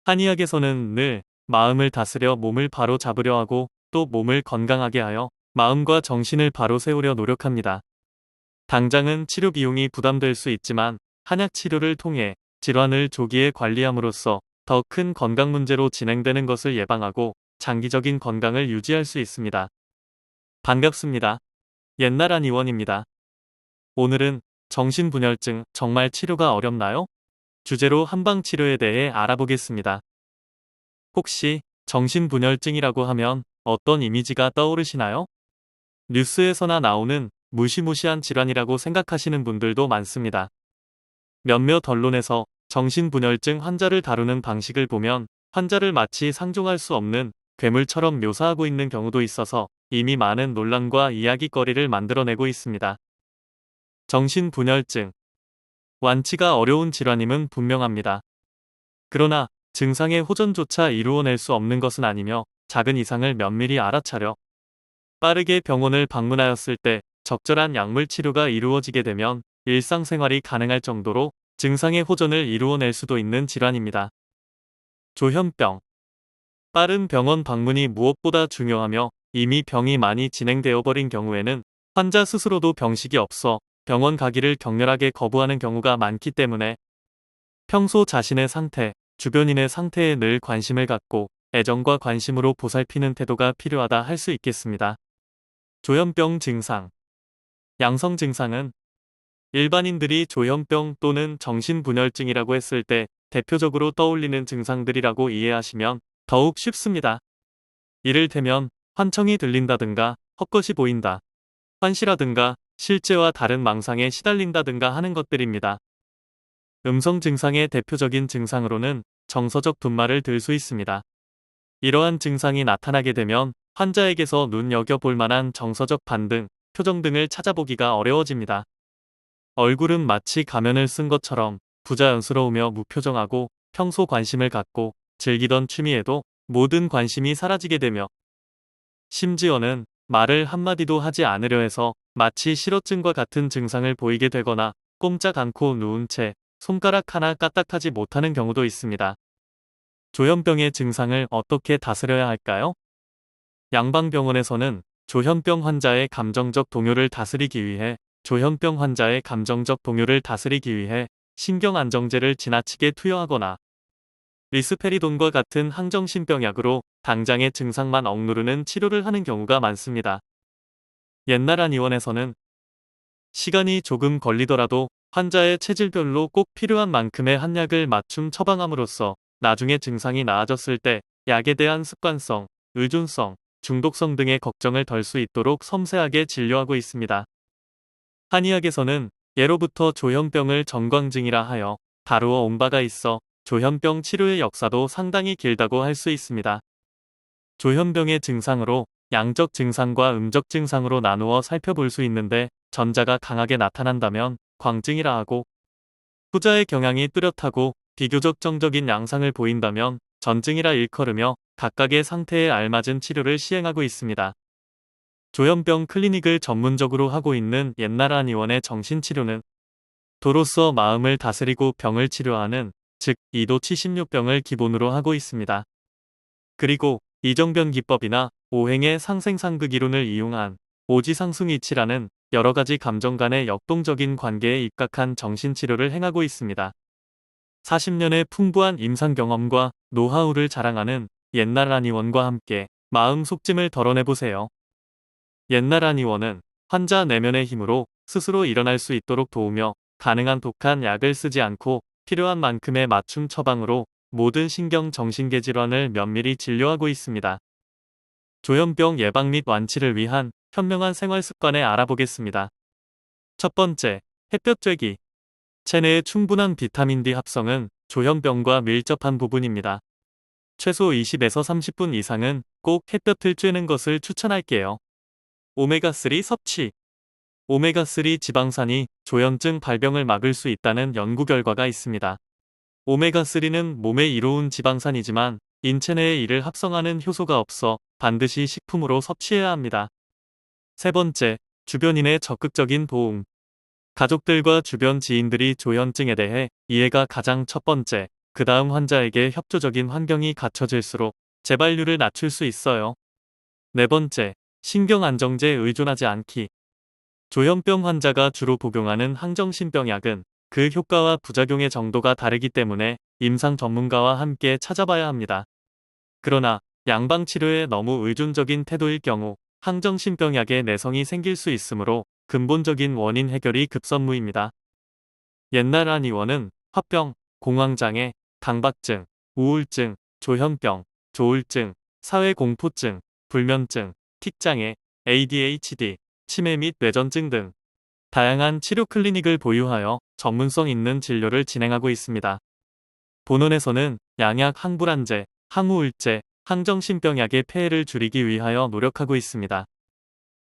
한의학에서는 늘 마음을 다스려 몸을 바로 잡으려 하고 또 몸을 건강하게 하여 마음과 정신을 바로 세우려 노력합니다. 당장은 치료 비용이 부담될 수 있지만 한약 치료를 통해 질환을 조기에 관리함으로써 더 큰 건강 문제로 진행되는 것을 예방하고 장기적인 건강을 유지할 수 있습니다. 반갑습니다. 옛날 한의원입니다. 오늘은 정신분열증 정말 치료가 어렵나요? 주제로 한방치료에 대해 알아보겠습니다. 혹시 정신분열증이라고 하면 어떤 이미지가 떠오르시나요? 뉴스에서나 나오는 무시무시한 질환이라고 생각하시는 분들도 많습니다. 몇몇 언론에서 정신분열증 환자를 다루는 방식을 보면 환자를 마치 상종할 수 없는 괴물처럼 묘사하고 있는 경우도 있어서 이미 많은 논란과 이야기거리를 만들어내고 있습니다. 정신분열증, 완치가 어려운 질환임은 분명합니다. 그러나 증상의 호전조차 이루어낼 수 없는 것은 아니며 작은 이상을 면밀히 알아차려 빠르게 병원을 방문하였을 때 적절한 약물 치료가 이루어지게 되면 일상생활이 가능할 정도로 증상의 호전을 이루어낼 수도 있는 질환입니다. 조현병. 빠른 병원 방문이 무엇보다 중요하며 이미 병이 많이 진행되어 버린 경우에는 환자 스스로도 병식이 없어 병원 가기를 격렬하게 거부하는 경우가 많기 때문에 평소 자신의 상태, 주변인의 상태에 늘 관심을 갖고 애정과 관심으로 보살피는 태도가 필요하다 할 수 있겠습니다. 조현병 증상. 양성 증상은 일반인들이 조현병 또는 정신분열증이라고 했을 때 대표적으로 떠올리는 증상들이라고 이해하시면 더욱 쉽습니다. 이를테면 환청이 들린다든가 헛것이 보인다, 환시라든가 실제와 다른 망상에 시달린다든가 하는 것들입니다. 음성 증상의 대표적인 증상으로는 정서적 분마를 들 수 있습니다. 이러한 증상이 나타나게 되면 환자에게서 눈여겨볼 만한 정서적 반등, 표정 등을 찾아보기가 어려워집니다. 얼굴은 마치 가면을 쓴 것처럼 부자연스러우며 무표정하고 평소 관심을 갖고 즐기던 취미에도 모든 관심이 사라지게 되며 심지어는 말을 한마디도 하지 않으려 해서 마치 실어증과 같은 증상을 보이게 되거나 꼼짝 않고 누운 채 손가락 하나 까딱하지 못하는 경우도 있습니다. 조현병의 증상을 어떻게 다스려야 할까요? 양방병원에서는 조현병 환자의 감정적 동요를 다스리기 위해 신경안정제를 지나치게 투여하거나 리스페리돈과 같은 항정신병약으로 당장의 증상만 억누르는 치료를 하는 경우가 많습니다. 옛날 한의원에서는 시간이 조금 걸리더라도 환자의 체질별로 꼭 필요한 만큼의 한약을 맞춤 처방함으로써 나중에 증상이 나아졌을 때 약에 대한 습관성, 의존성, 중독성 등의 걱정을 덜 수 있도록 섬세하게 진료하고 있습니다. 한의학에서는 예로부터 조현병을 정광증이라 하여 다루어 온 바가 있어 조현병 치료의 역사도 상당히 길다고 할 수 있습니다. 조현병의 증상으로 양적 증상과 음적 증상으로 나누어 살펴볼 수 있는데 전자가 강하게 나타난다면 광증이라 하고 후자의 경향이 뚜렷하고 비교적 정적인 양상을 보인다면 전증이라 일컬으며 각각의 상태에 알맞은 치료를 시행하고 있습니다. 조현병 클리닉을 전문적으로 하고 있는 옛날 한의원의 정신치료는 도로서 마음을 다스리고 병을 치료하는 즉 이도 76병을 기본으로 하고 있습니다. 그리고 이정변 기법이나 오행의 상생상극 이론을 이용한 오지상승이치라는 여러가지 감정 간의 역동적인 관계에 입각한 정신치료를 행하고 있습니다. 40년의 풍부한 임상 경험과 노하우를 자랑하는 옛날 한의원과 함께 마음 속짐을 덜어내보세요. 옛날 한의원은 환자 내면의 힘으로 스스로 일어날 수 있도록 도우며 가능한 독한 약을 쓰지 않고 필요한 만큼의 맞춤 처방으로 모든 신경-정신계 질환을 면밀히 진료하고 있습니다. 조현병 예방 및 완치를 위한 현명한 생활 습관을 알아보겠습니다. 첫 번째, 햇볕 쬐기. 체내의 충분한 비타민 D 합성은 조현병과 밀접한 부분입니다. 최소 20에서 30분 이상은 꼭 햇볕을 쬐는 것을 추천할게요. 오메가3 섭취. 오메가3 지방산이 조현증 발병을 막을 수 있다는 연구 결과가 있습니다. 오메가3는 몸에 이로운 지방산이지만 인체 내에 이를 합성하는 효소가 없어 반드시 식품으로 섭취해야 합니다. 세 번째, 주변인의 적극적인 도움. 가족들과 주변 지인들이 조현증에 대해 이해가 가장 첫 번째, 그 다음 환자에게 협조적인 환경이 갖춰질수록 재발률을 낮출 수 있어요. 네 번째, 신경안정제에 의존하지 않기. 조현병 환자가 주로 복용하는 항정신병약은 그 효과와 부작용의 정도가 다르기 때문에 임상 전문가와 함께 찾아봐야 합니다. 그러나 양방치료에 너무 의존적인 태도일 경우 항정신병약에 내성이 생길 수 있으므로 근본적인 원인 해결이 급선무입니다. 옛날 한 의원은 화병, 공황장애, 강박증, 우울증, 조현병, 조울증, 사회공포증, 불면증, 틱장애, ADHD, 치매 및 뇌전증 등 다양한 치료 클리닉을 보유하여 전문성 있는 진료를 진행하고 있습니다. 본원에서는 양약 항불안제, 항우울제, 항정신병약의 폐해를 줄이기 위하여 노력하고 있습니다.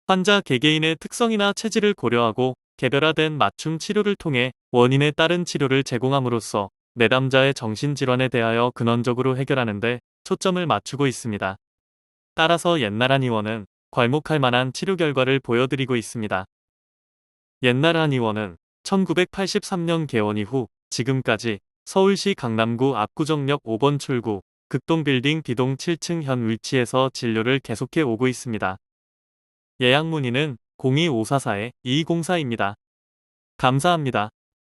환자 개개인의 특성이나 체질을 고려하고 개별화된 맞춤 치료를 통해 원인에 따른 치료를 제공함으로써 내담자의 정신질환에 대하여 근원적으로 해결하는 데 초점을 맞추고 있습니다. 따라서 옛날 한의원은 괄목할 만한 치료 결과를 보여드리고 있습니다. 옛날 한의원은 1983년 개원 이후 지금까지 서울시 강남구 압구정역 5번 출구 극동빌딩 B동 7층 현 위치에서 진료를 계속해 오고 있습니다. 예약 문의는 02544-2204입니다. 감사합니다.